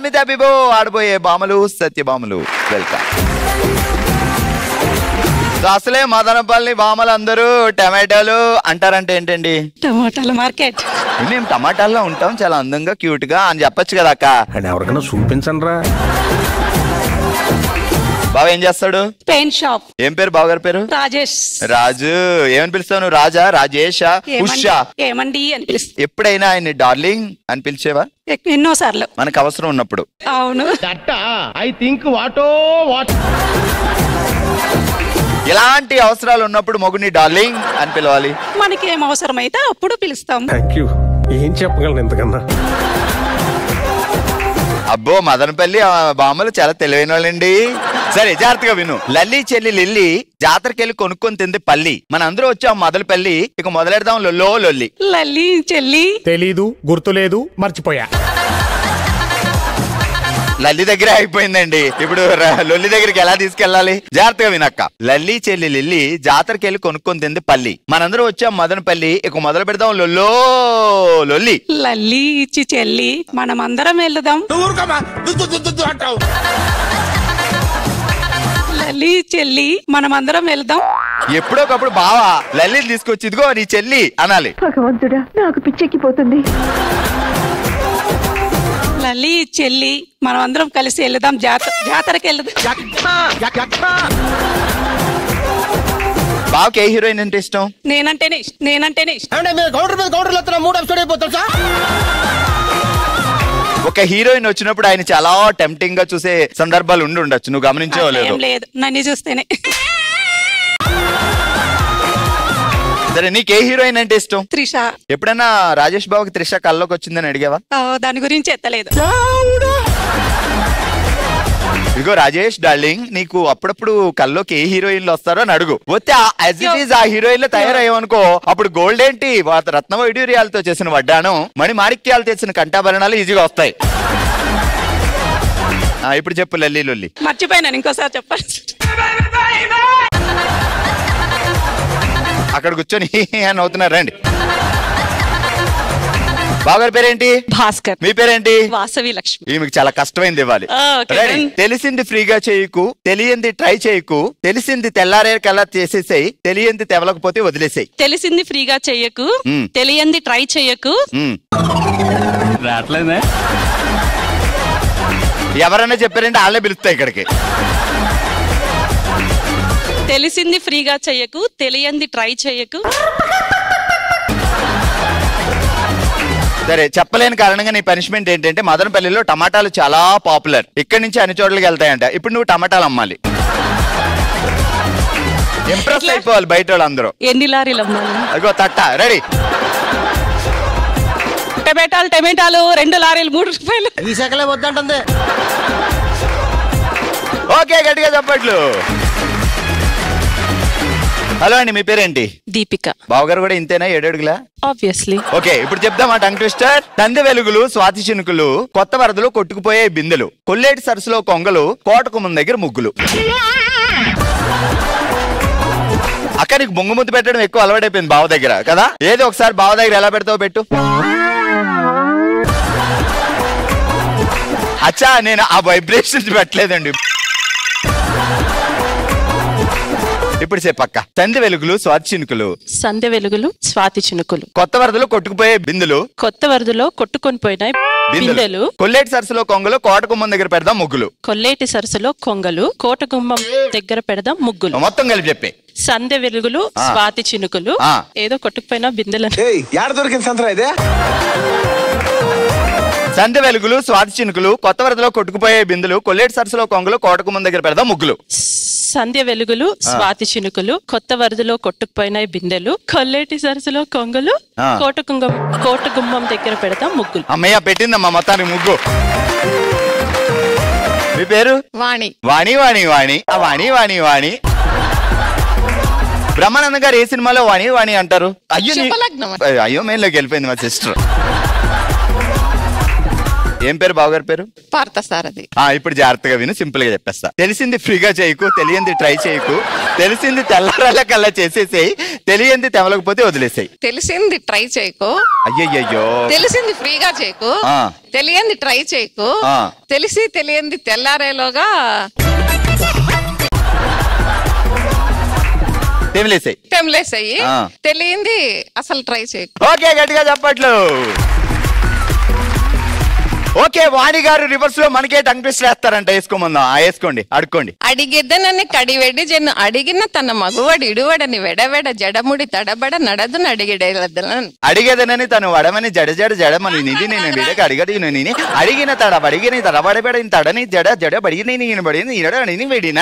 కాల్మిత బిబో ఆడబోయే బామలు సత్యభామలు. Welcome. అసలే మదనపల్లి బామలు అందరూ టమాటాలు అంటారంటే ఏంటండి? టమాటాల మార్కెట్. మేము టమాటాల్లో ఉంటాం, చాలా అందంగా క్యూట్ గా అని చెప్పొచ్చు కదా అక్క. ఎవరికైనా చూపించండి రా. బావ ఏం చేస్తాడు? Paint shop. ఏం పేరు బావగారి పేరు? రాజేష్. రాజు. ఏమని పిలుస్తావు నువ్వు? రాజా, రాజేషా, ఉషా? ఏమండి అని పిలుస్తా. ఎప్పుడైనా ఆయన డార్లింగ్ అని పిలిచేవా? ఎన్నో సార్లు మనకు అవసరం ఉన్నప్పుడు. అవును. ఐ థింక్ వాటో వాట్. ఎలాంటి అవసరాలు ఉన్నప్పుడు మొగుని డార్లింగ్ అని పిలవాలి. మనకి ఏం అవసరం అయితే అప్పుడు పిలుస్తాం. Thank you. ఏం చెప్పగలను ఇంతకన్నా? అబ్బో మదనపల్లి బామ్మలు చాలా తెలివైన వాళ్ళండి. సరే జాగ్రత్తగా విను. లల్లి చెల్లి లిల్లి జాతరకెళ్ళి కొనుక్కొని తింది పల్లి. మన అందరూ వచ్చాం మొదలుపల్లి. ఇక మొదలెడదాం లొల్లో లొల్లి. లల్లి చెల్లి తెలీదు, గుర్తులేదు, మర్చిపోయా. లల్లి దగ్గర అయిపోయిందండి. ఇప్పుడు లొల్లి దగ్గరికి ఎలా తీసుకెళ్ళాలి? జాగ్రత్తగా వినక్క. లల్లి చెల్లి లిల్లి జాతరకెళ్ళి కొనుక్కొని తింది పల్లి. మనందరూ వచ్చాం మదనపల్లి. ఇక మొదలు పెడదాం లొల్లో లొల్లి. లల్లి ఇచ్చి చెల్లి మనమందరం వెళ్దాం. లల్లి చెల్లి మనమందరం వెళ్దాం. ఎప్పుడోకప్పుడు బావా లల్లిని తీసుకొచ్చి ఇదిగో నీ చెల్లి అనాలి. భగవంతుడా నాకు పిచ్చెక్కిపోతుంది. లల్లి చెల్లి మనం అందరం కలిసి వెళ్దాం, జాతరకి వెళ్దాం. బావకి ఏ హీరోయిన్ అంటే ఇష్టం? నేనంటేనే ఇష్టం. ఒక హీరోయిన్ వచ్చినప్పుడు ఆయన చాలా టెంప్టింగ్ గా చూసే సందర్భాలు ఉండి ఉండొచ్చు, నువ్వు గమనించలేదు? లేదు, నన్ను చూస్తేనే. సరే నీకు ఏ హీరోయిన్ అంటే ఇష్టం? త్రిష. ఎప్పుడైనా రాజేష్ బాబుకి త్రిష కల్లోకి వచ్చిందని అడిగావా? దాని గురించి ఎత్తలేదు. ఇగో రాజేష్ డార్లింగ్, నీకు అప్పుడప్పుడు కల్లోకి ఏ హీరోయిన్లు వస్తారో అని అడుగు. వస్తే ఆ హీరోయిన్ లో తయారయ్యావనుకో, అప్పుడు గోల్డ్ ఏంటి రత్న వైడూర్యాలతో చేసిన వడ్డానం, మణి మాణిక్యాలు తెచ్చిన కంఠాభరణాలు ఈజీగా వస్తాయి. ఇప్పుడు చెప్పు లల్లి లొల్లి. మర్చిపోయినాను, ఇంకోసారి చెప్పాలి. అక్కడ కూర్చొని అని అవుతున్నారు. రండి. బావగారి పేరేంటి? భాస్కర్. మీ పేరేంటి? వాసవి లక్ష్మి. ఈమెకి చాలా కష్టమైంది ఇవ్వాలి. తెలిసింది ఫ్రీగా చేయకు, తెలియంది ట్రై చేయకు, తెలిసింది తెల్లారే కల్లా చేసేసాయి, తెలియంది తెవలకపోతే వదిలేసాయి. తెలిసింది ఫ్రీగా చేయకు, తెలియంది ట్రై చేయకు. రాట్లేదా? ఎవరన్నా చెప్పారంటే వాళ్ళే పిలుస్తాయి ఇక్కడికి. తెలిసింది ఫ్రీగా చెయ్యకు, తెలియంది ట్రై చేయకు. సరే చెప్పలేని కారణంగా నీ పనిష్మెంట్ ఏంటంటే మదనపల్లిలో టమాటాలు చాలా పాపులర్. ఇక్కడి నుంచి అన్ని చోట్లకి వెళ్తాయంట. ఇప్పుడు నువ్వు టమాటాలు అమ్మాలి. ఇంప్రెస్ అయిపోవాలి బయట వాళ్ళందరూ. ఎన్ని లారీలు అమ్మాలి? అదిగో తట్ట రెడీ. టమాటాలు 2 లారీలు 3 రూపాయలు. ఈ శాఖలే వద్దంటుంది. ఓకే గట్టిగా చెప్పట్లు. హలో అండి, మీ పేరేంటి? దీపిక. బావగారు కూడా ఇంతేనా? 7 అడుగులా? ఆబ్వియస్లీ. ఓకే ఇప్పుడు చెప్దామా టంగ్ ట్విస్టర్. తంది వెలుగులు, స్వాతి చినుకులు, కొత్త వరదలు, కొట్టుకుపోయే బిందెలు, కొల్లేటి సరస్సులో కొంగలు, కోటకు ముందు దగ్గర ముగ్గులు. అక్క నీకు బొంగు ముద్దు పెట్టడం ఎక్కువ అలవాటైపోయింది బావ దగ్గర కదా? ఏదో ఒకసారి బావ దగ్గర ఎలా పెడతావు పెట్టు. అచ్చా నేను ఆ వైబ్రేషన్స్ పెట్టలేదండి. ఇప్పుడు చెప్పక్క. సంధ్య వెలుగులు, స్వాతి చినుకులు. సంధ్య వెలుగులు, స్వాతి చినుకులు. కొత్త వరదలు, కొట్టుకుపోయే బిందులు. కొత్త వరదలో కొట్టుకొని పోయిన బిందెలు. కొల్లేటి సరస్సులో కొంగలు, కోట గుమ్మం దగ్గర పెడదాం ముగ్గులు. కొల్లేటి సరస్సులో కొంగలు, కోట గుమ్మం దగ్గర పెడదాం ముగ్గులు. మొత్తం కలిపి చెప్పే. సంధ్య వెలుగులు, స్వాతి చినుకులు, ఏదో కొట్టుకుపోయిన బిందెలు. సంధ్య వెలుగులు, స్వాతి చినుకులు, కొత్త వరదలో కొట్టుకుపోయే బిందులు, కొల్లేటి సరస్సులో కొంగలు, కోట గుమ్మం దగ్గర పెడదాం ముగ్గులు. సంధ్య వెలుగులు, స్వాతి చినుకులు, కొత్త వరదలో కొట్టుకుపోయిన బిందెలు, కొల్లేటి సరస్సులో కొంగలు, కోట గుమ్మం దగ్గర పెడతాం ముగ్గులు. అమ్మయ్య పెట్టిందమ్మా మొత్తానికి ముగ్గు. మీ పేరు? వాణి. వాణి వాణి వాణి వాణి వాణి వాణి. బ్రహ్మానంద గారు ఏ సినిమాలో వాణి వాణి అంటారు? అయ్యో అయ్యో మెయిన్లోకి వెళ్ళిపోయింది మా సిస్టర్. ఏం పేరు బావగారి పేరు? పార్థసారథి. ఇప్పుడు జాగ్రత్తగా విను, సింపుల్ గా చెప్పేస్తా. తెలిసింది ఫ్రీగా చేయకు, తెలియంది ట్రై చేయకు, తెలిసింది తెల్లరాల కల్లా చేసేసేయి, తెలియంది తెమలకపోతే వదిలేసాయి. తెలిసింది ట్రై చేయకు, అయ్యయ్యో. తెలిసింది ఫ్రీగా చేయకు, తెలియంది ట్రై చేయకు, తెలిసి తెలియంది తెల్లారేలోగా తెమలేసాయి, తెలియంది అసలు ట్రై చేయకు. ఓకే, గట్టిగా చెప్పట్లు. ఓకే, వాణి గారు రివర్స్ లో మనకే టంగ్ ట్విస్ట్ వేస్తారంట. వేసుకోమందాం. వేసుకోండి, అడుక్కోండి. అడిగెద్దనని కడివెడ్డి జన్ను అడిగిన తన మగువడి ఇడువడని వెడవెడ జడముడి తడబడ నడదును అడిగేదనని తను వడమని జడమని నిధి నేను విడక అడిగడి నేను అడిగిన తడ బడిగిన తడబడబడిన తడని జడ బడిగిన బడిని ఇడని వెడిన.